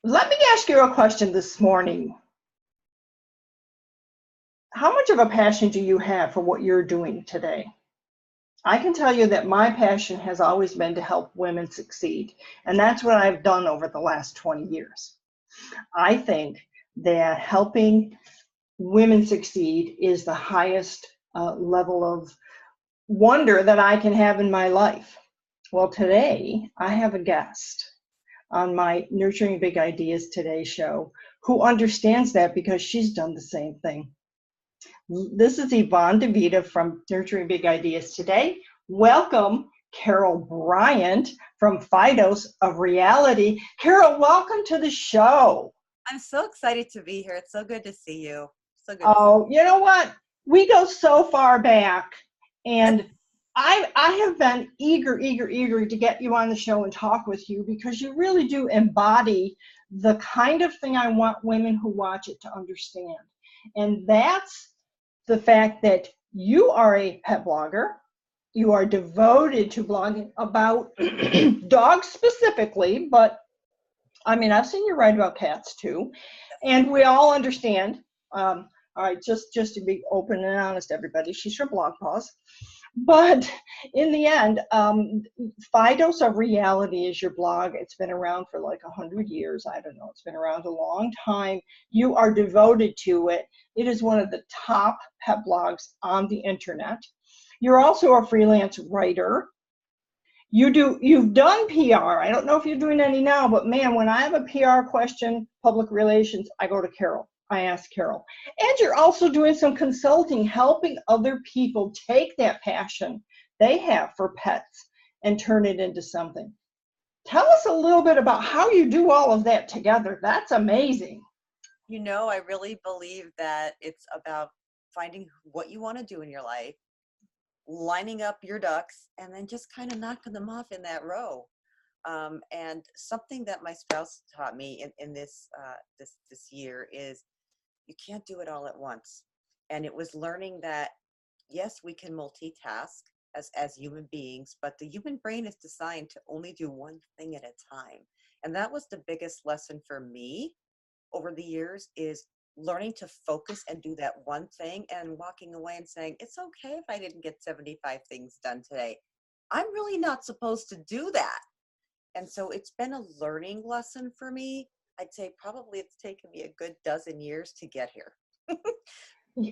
Let me ask you a question this morning. How much of a passion do you have for what you're doing today? I can tell you that my passion has always been to help women succeed, and that's what I've done over the last 20 years. I think that helping women succeed is the highest level of wonder that I can have in my life. Well, today I have a guest on my Nurturing Big Ideas Today show who understands that because she's done the same thing. This is Yvonne DiVita from Nurturing Big Ideas Today. Welcome, Carol Bryant from Fidos of Reality. Carol, welcome to the show. I'm so excited to be here. It's so good to see you. So good. Oh, you know what? We go so far back, and I have been eager to get you on the show and talk with you because you really do embody the kind of thing I want women who watch it to understand. And that's the fact that you are a pet blogger. You are devoted to blogging about dogs specifically, but I mean, I've seen you write about cats too. And we all understand. All right, just to be open and honest, everybody, she's from Blog Pause. But in the end, Fidos of Reality is your blog. It's been around for like 100 years. I don't know. It's been around a long time. You are devoted to it. It is one of the top pet blogs on the internet. You're also a freelance writer. You've done PR. I don't know if you're doing any now, but man, when I have a PR question, public relations, I go to Carol. I ask Carol. And you're also doing some consulting, helping other people take that passion they have for pets and turn it into something. Tell us a little bit about how you do all of that together. That's amazing. You know, I really believe that it's about finding what you want to do in your life, lining up your ducks, and then just kind of knocking them off in that row. And something that my spouse taught me in this year is you can't do it all at once. And it was learning that, yes, we can multitask as human beings, but the human brain is designed to only do one thing at a time. And that was the biggest lesson for me over the years, is learning to focus and do that one thing and walking away and saying, it's okay if I didn't get 75 things done today. I'm really not supposed to do that. And so it's been a learning lesson for me. I'd say probably it's taken me a good dozen years to get here.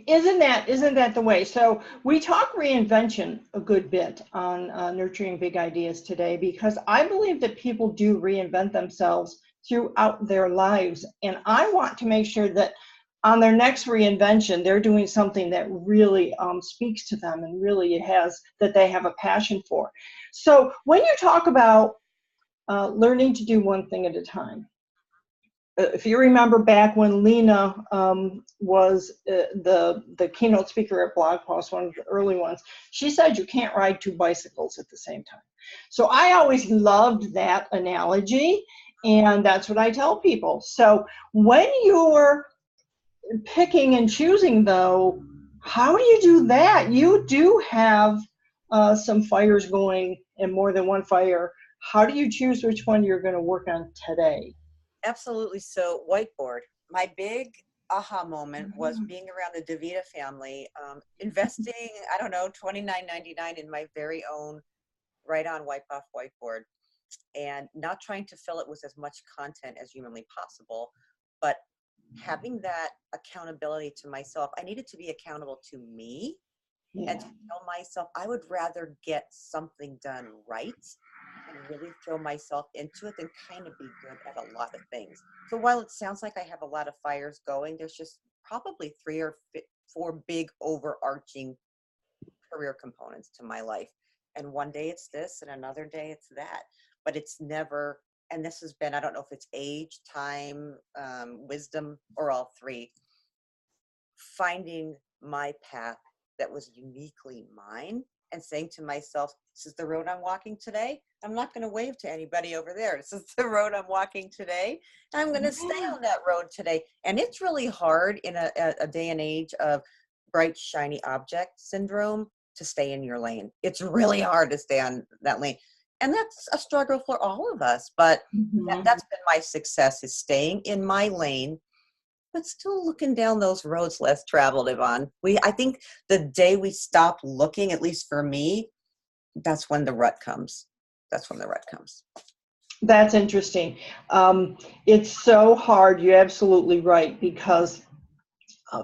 Isn't that the way? So we talk reinvention a good bit on Nurturing Big Ideas Today, because I believe that people do reinvent themselves throughout their lives. And I want to make sure that on their next reinvention, they're doing something that really speaks to them and really that they have a passion for. So when you talk about learning to do one thing at a time, if you remember back when Lena was the keynote speaker at Blog Post, one of the early ones, she said you can't ride two bicycles at the same time. So I always loved that analogy, and that's what I tell people. So when you're picking and choosing, though, how do you do that? You do have some fires going, and more than one fire. How do you choose which one you're going to work on today? Absolutely. So whiteboard. My big aha moment was being around the DiVita family, investing, I don't know, $29.99 in my very own write-on, wipe-off whiteboard, and not trying to fill it with as much content as humanly possible, but having that accountability to myself. I needed to be accountable to me and to tell myself I would rather get something done right and really throw myself into it than kind of be good at a lot of things. So while it sounds like I have a lot of fires going, there's just probably 3 or 4 big overarching career components to my life. And one day it's this and another day it's that. But it's never, and this has been, I don't know if it's age, time, wisdom, or all three, finding my path that was uniquely mine and saying to myself, this is the road I'm walking today. I'm not going to wave to anybody over there. This is the road I'm walking today. I'm going to stay on that road today. And it's really hard in a day and age of bright, shiny object syndrome to stay in your lane. It's really hard to stay on that lane. And that's a struggle for all of us, but Mhm. that's been my success, is staying in my lane, but still looking down those roads less traveled, Yvonne. I think the day we stop looking, at least for me, that's when the rut comes. That's when the rut comes. That's interesting. It's so hard. You're absolutely right, because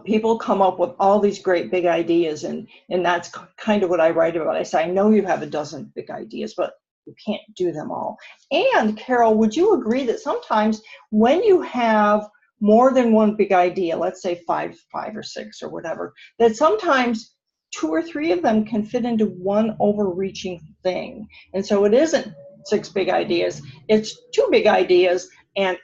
people come up with all these great big ideas, and that's kind of what I write about. I say, I know you have a dozen big ideas, but you can't do them all. And Carol, would you agree that sometimes when you have more than one big idea, let's say five or six or whatever, that sometimes two or three of them can fit into one overreaching thing? And so it isn't six big ideas, it's two big ideas, and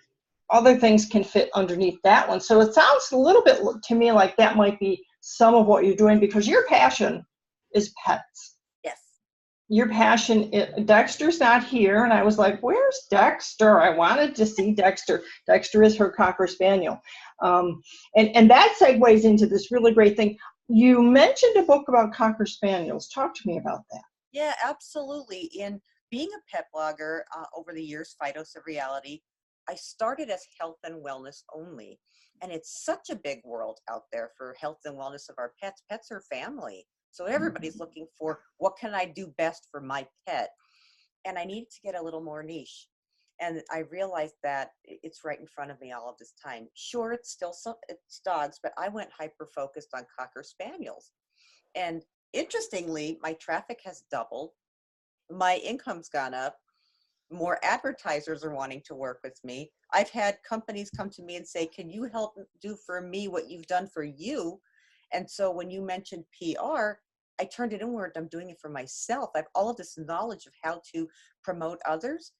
other things can fit underneath that one. So it sounds a little bit to me like that might be some of what you're doing, because your passion is pets. Yes. Your passion, Dexter's not here, and I was like, where's Dexter? I wanted to see Dexter. Dexter is her Cocker Spaniel. And that segues into this really great thing. You mentioned a book about Cocker Spaniels. Talk to me about that. Yeah, absolutely. In being a pet blogger over the years, Phytos of Reality, I started as health and wellness only. And it's such a big world out there for health and wellness of our pets. Pets are family. So everybody's looking for, what can I do best for my pet? And I needed to get a little more niche. And I realized that it's right in front of me all of this time. Sure, it's dogs, but I went hyper focused on Cocker Spaniels. And interestingly, my traffic has doubled. My income's gone up. More advertisers are wanting to work with me. I've had companies come to me and say, can you help do for me what you've done for you? And so when you mentioned PR, I turned it inward. I'm doing it for myself. I have all of this knowledge of how to promote others.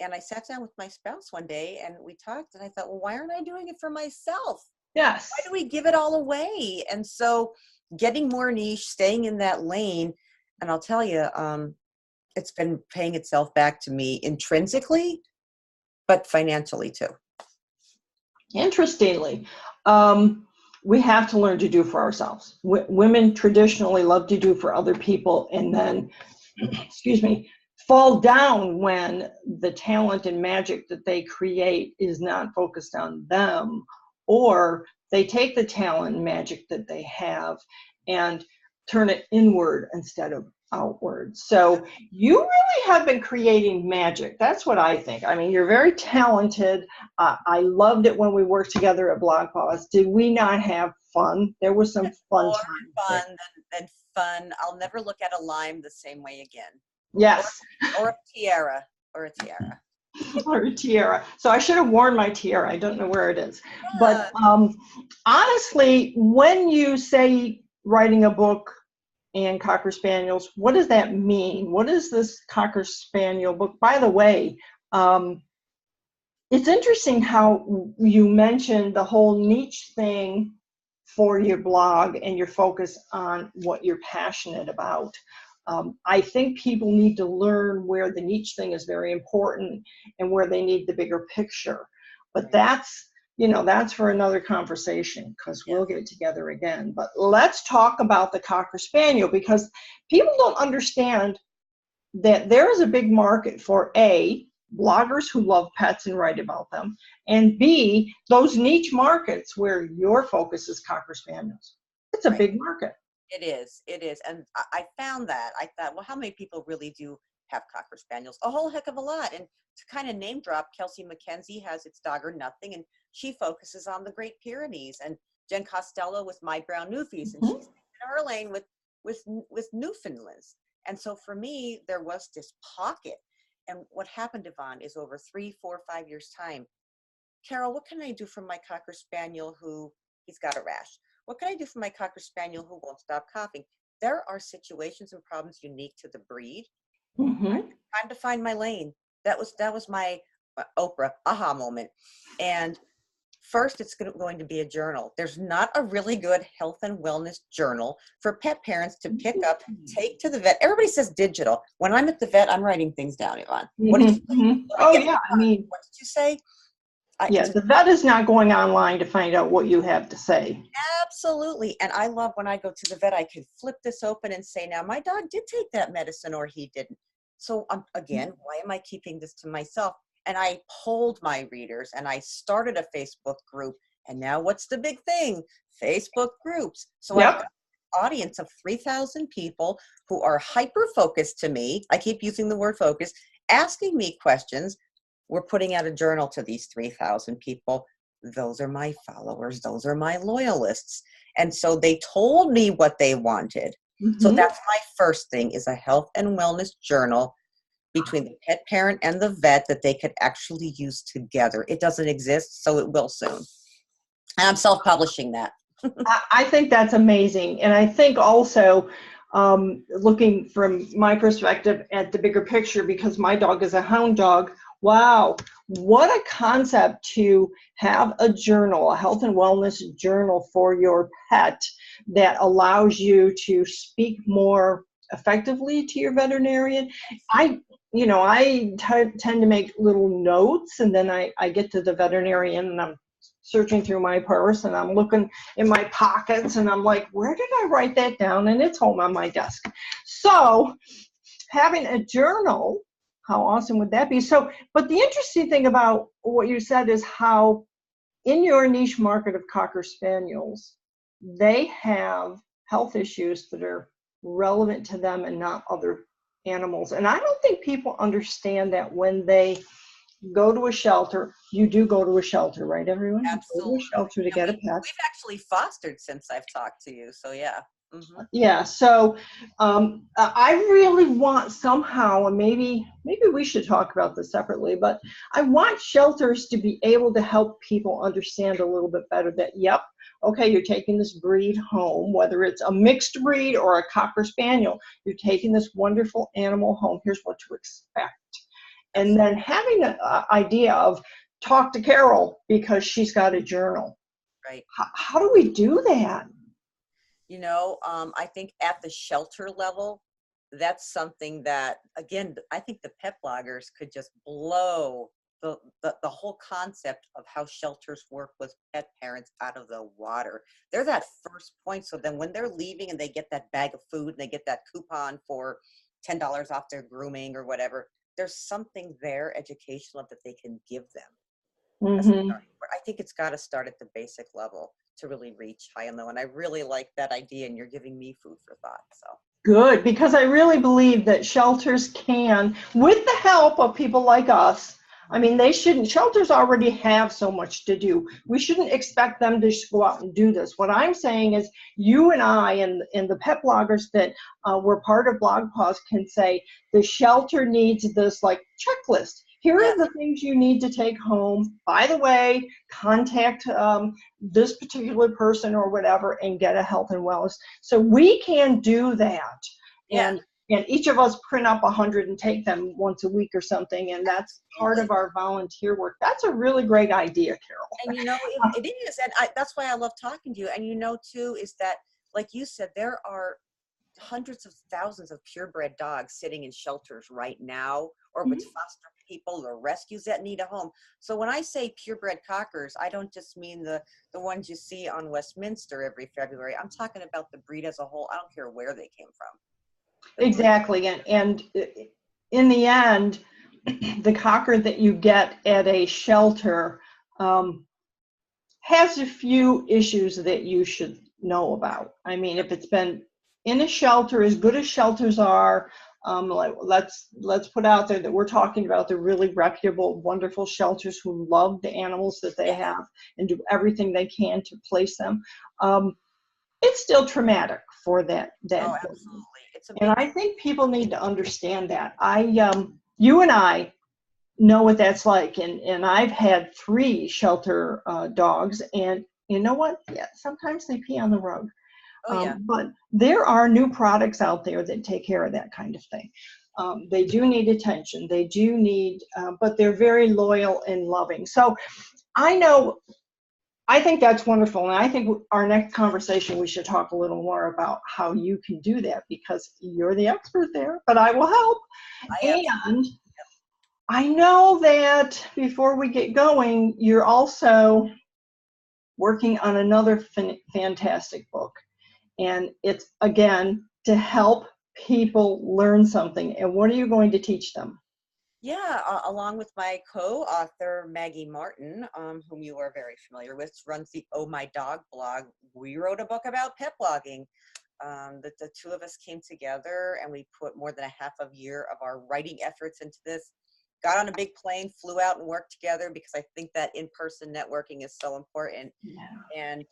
And I sat down with my spouse one day and we talked, and I thought, well, why aren't I doing it for myself? Yes. Why do we give it all away? And so getting more niche, staying in that lane, and I'll tell you, it's been paying itself back to me intrinsically, but financially too. Interestingly, we have to learn to do for ourselves. Women traditionally love to do for other people, and then, excuse me, fall down when the talent and magic that they create is not focused on them, or they take the talent and magic that they have and turn it inward instead of outward. So you really have been creating magic. That's what I think. I mean, you're very talented. I loved it when we worked together at Blog Pause. Did we not have fun? There was some fun More times. fun than fun. I'll never look at a lime the same way again. Yes. Or a tiara. Or a tiara. Or a tiara. So I should have worn my tiara. I don't know where it is. But honestly, when you say writing a book and Cocker Spaniels, what does that mean? What is this Cocker Spaniel book? By the way, it's interesting how you mentioned the whole niche thing for your blog and your focus on what you're passionate about. I think people need to learn where the niche thing is very important and where they need the bigger picture. But that's for another conversation, because we'll get together again. But let's talk about the Cocker Spaniel, because people don't understand that there is a big market for A, bloggers who love pets and write about them, and B, those niche markets where your focus is Cocker Spaniels. It's a big market. It is. And I found that. I thought, well, how many people really do have Cocker Spaniels? A whole heck of a lot. And to kind of name drop, Kelsey McKenzie has It's Dog or Nothing, and she focuses on the Great Pyrenees. And Jen Costello with My Brown Newfies, and she's in her lane with Newfoundlands. And so for me, there was this pocket. And what happened, Yvonne, is over 3, 4, 5 years' time, Carol, what can I do for my Cocker Spaniel who he's got a rash? What can I do for my Cocker Spaniel who won't stop coughing? There are situations and problems unique to the breed. Time to find my lane. That was my Oprah aha moment. And first, it's going to be a journal. There's not a really good health and wellness journal for pet parents to pick up, take to the vet. Everybody says digital. When I'm at the vet, I'm writing things down, Yvonne. What did you Oh, yeah. I mean, what did you say? Yeah, the vet is not going online to find out what you have to say. Absolutely. And I love when I go to the vet, I could flip this open and say, now my dog did take that medicine or he didn't. So again, why am I keeping this to myself? And I polled my readers and I started a Facebook group. And now what's the big thing? Facebook groups. So I've got Yep. an audience of 3,000 people who are hyper-focused to me. I keep using the word focus, asking me questions. We're putting out a journal to these 3,000 people. Those are my followers. Those are my loyalists. And so they told me what they wanted. So Mm-hmm. that's my first thing, is a health and wellness journal between the pet parent and the vet that they could actually use together. It doesn't exist, so it will soon. And I'm self-publishing that. I think that's amazing. And I think also, looking from my perspective at the bigger picture, because my dog is a hound dog, wow, what a concept to have a journal, a health and wellness journal for your pet that allows you to speak more effectively to your veterinarian. I tend to make little notes, and then I get to the veterinarian and I'm searching through my purse and I'm looking in my pockets and I'm like, where did I write that down? And it's home on my desk. So having a journal, how awesome would that be? So, but the interesting thing about what you said is how in your niche market of Cocker Spaniels, they have health issues that are relevant to them and not other animals. And I don't think people understand that when they go to a shelter. You do go to a shelter, right, everyone? Absolutely. You go to a shelter to And get a pet. we've actually fostered since I've talked to you. So yeah. Mm-hmm. Yeah, so I really want somehow, and maybe we should talk about this separately, but I want shelters to be able to help people understand a little bit better that, yep, okay, you're taking this breed home, whether it's a mixed breed or a Cocker Spaniel, you're taking this wonderful animal home. Here's what to expect. And then having an idea of talk to Carol because she's got a journal. Right. How do we do that? I think at the shelter level, that's something that, again, I think the pet bloggers could just blow the whole concept of how shelters work with pet parents out of the water. They're that first point. So then when they're leaving and they get that bag of food and they get that coupon for $10 off their grooming or whatever, there's something there educational that they can give them. Mm-hmm. I think it's got to start at the basic level to really reach high and low. And I really like that idea, and you're giving me food for thought. So Good, because I really believe that shelters can, with the help of people like us, I mean, shelters already have so much to do. We shouldn't expect them to just go out and do this. What I'm saying is you and I and the pet bloggers that were part of Blog Pause can say the shelter needs this like checklist. Here are the things you need to take home. By the way, contact this particular person or whatever and get a health and wellness. So we can do that. yeah. And each of us print up 100 and take them once a week or something. And that's part of our volunteer work. That's a really great idea, Carol. And it is. And that's why I love talking to you. And too, is that, like you said, there are hundreds of thousands of purebred dogs sitting in shelters right now, or with foster people or rescues that need a home. So when I say purebred cockers, I don't just mean the ones you see on Westminster every February. I'm talking about the breed as a whole. I don't care where they came from. Exactly. And in the end, the cocker that you get at a shelter has a few issues that you should know about. I mean, if it's been in a shelter, as good as shelters are, let's put out there that we're talking about the really reputable, wonderful shelters who love the animals that they have and do everything they can to place them. It's still traumatic for that. Oh, absolutely. And I think people need to understand that. You and I know what that's like, and I've had 3 shelter dogs, and you know what? Yeah, sometimes they pee on the rug. But there are new products out there that take care of that kind of thing. They do need attention. They do need, but they're very loyal and loving. So I think that's wonderful. And I think our next conversation, we should talk a little more about how you can do that, because you're the expert there, but I will help. And I know that before we get going, you're also working on another fantastic book. And it's, again, to help people learn something, and what are you going to teach them? Yeah, along with my co-author, Maggie Martin, whom you are very familiar with, runs the Oh My Dog blog. We wrote a book about pet blogging. The two of us came together and we put more than a half a year of our writing efforts into this. Got on a big plane, flew out and worked together because I think that in-person networking is so important. Yeah. And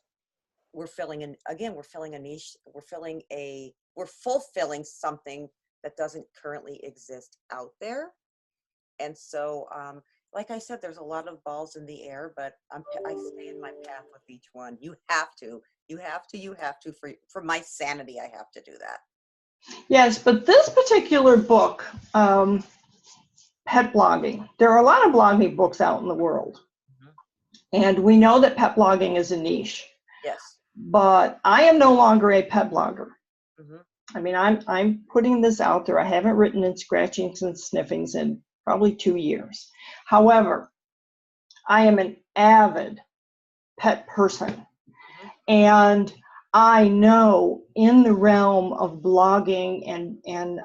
we're filling in, again, we're filling a niche, we're fulfilling something that doesn't currently exist out there. And so, like I said, there's a lot of balls in the air, but I stay in my path with each one. You have to, for my sanity, I have to do that. Yes, but this particular book, pet blogging, there are a lot of blogging books out in the world. And we know that pet blogging is a niche. Yes. But I am no longer a pet blogger. Mm-hmm. I mean, I'm putting this out there. I haven't written in scratchings and sniffings in probably 2 years. However, I am an avid pet person. And I know in the realm of blogging and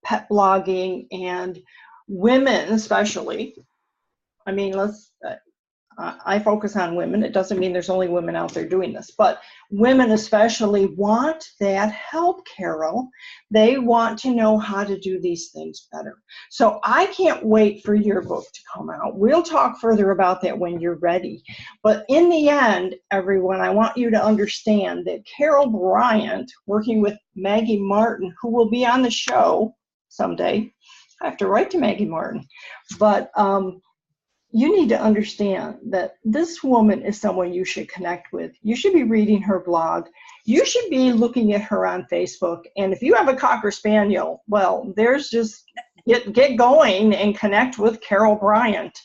pet blogging and women especially, I mean, I focus on women. It doesn't mean there's only women out there doing this, but women especially want that help, Carol. They want to know how to do these things better. So I can't wait for your book to come out. We'll talk further about that when you're ready. But in the end, everyone, I want you to understand that Carol Bryant, working with Maggie Martin, who will be on the show someday. I have to write to Maggie Martin. But you need to understand that this woman is someone you should connect with. You should be reading her blog. You should be looking at her on Facebook. And if you have a Cocker Spaniel, well, there's just get going and connect with Carol Bryant.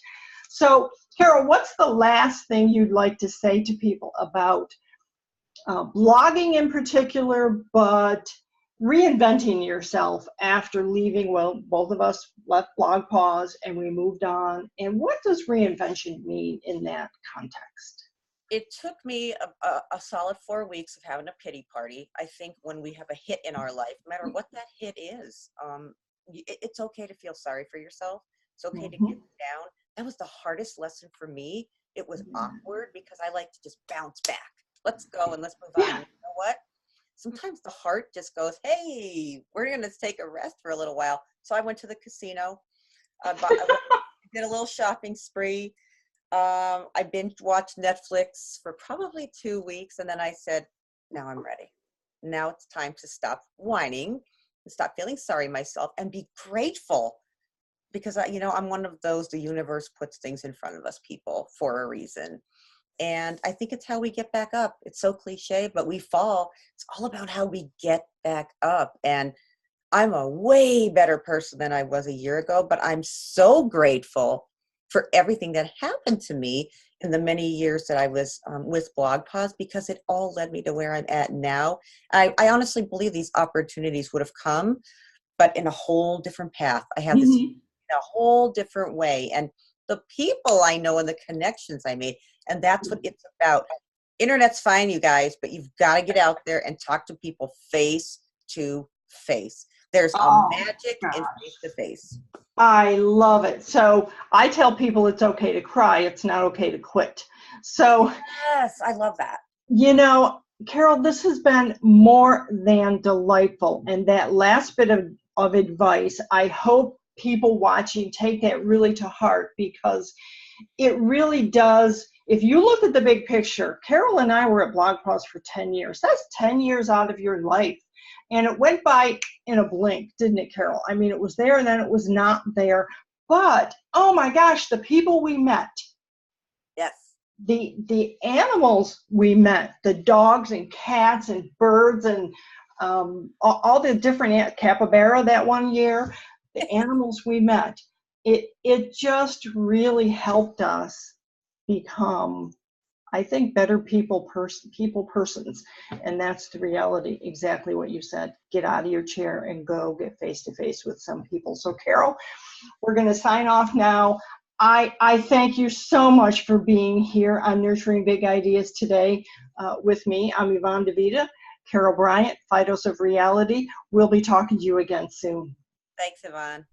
So, Carol, what's the last thing you'd like to say to people about blogging in particular, but reinventing yourself after leaving? Well, both of us left Blog Pause and we moved on. And what does reinvention mean in that context? It took me a solid 4 weeks of having a pity party. I think when we have a hit in our life, no matter what that hit is, it's okay to feel sorry for yourself. It's okay to get down. That was the hardest lesson for me. It was awkward because I like to just bounce back. Let's go and let's move on. You know what? Sometimes the heart just goes, hey, we're going to take a rest for a little while. So I went to the casino. I did a little shopping spree. I binge watched Netflix for probably 2 weeks. And then I said, now I'm ready. Now it's time to stop whining and stop feeling sorry myself and be grateful. Because, I'm one of those, the universe puts things in front of us people for a reason. And I think it's how we get back up. It's so cliche, but we fall. It's all about how we get back up. And I'm a way better person than I was a year ago, but I'm so grateful for everything that happened to me in the many years that I was with Blog Pause, because it all led me to where I'm at now. I honestly believe these opportunities would have come, but in a whole different path. I have this in a whole different way. And the people I know and the connections I made, and that's what it's about. Internet's fine, you guys, but you've got to get out there and talk to people face to face. There's a magic in face to face. I love it. So I tell people it's okay to cry. It's not okay to quit. So yes, I love that. Carol, this has been more than delightful. And that last bit of advice, I hope people watching take that really to heart, because it really does. If you look at the big picture, Carol and I were at Blog Pause for 10 years. That's 10 years out of your life. And it went by in a blink, didn't it, Carol? I mean, it was there and then it was not there. But, oh my gosh, the people we met. Yes. The animals we met, the dogs and cats and birds and all the different capybara that one year, the animals we met, it just really helped us become, I think, better people persons. And that's the reality, exactly what you said. Get out of your chair and go get face to face with some people. So Carol, we're going to sign off now. I thank you so much for being here on Nurturing Big Ideas today with me. I'm Yvonne DiVita. Carol Bryant, Fidos of Reality. We'll be talking to you again soon. Thanks, Yvonne.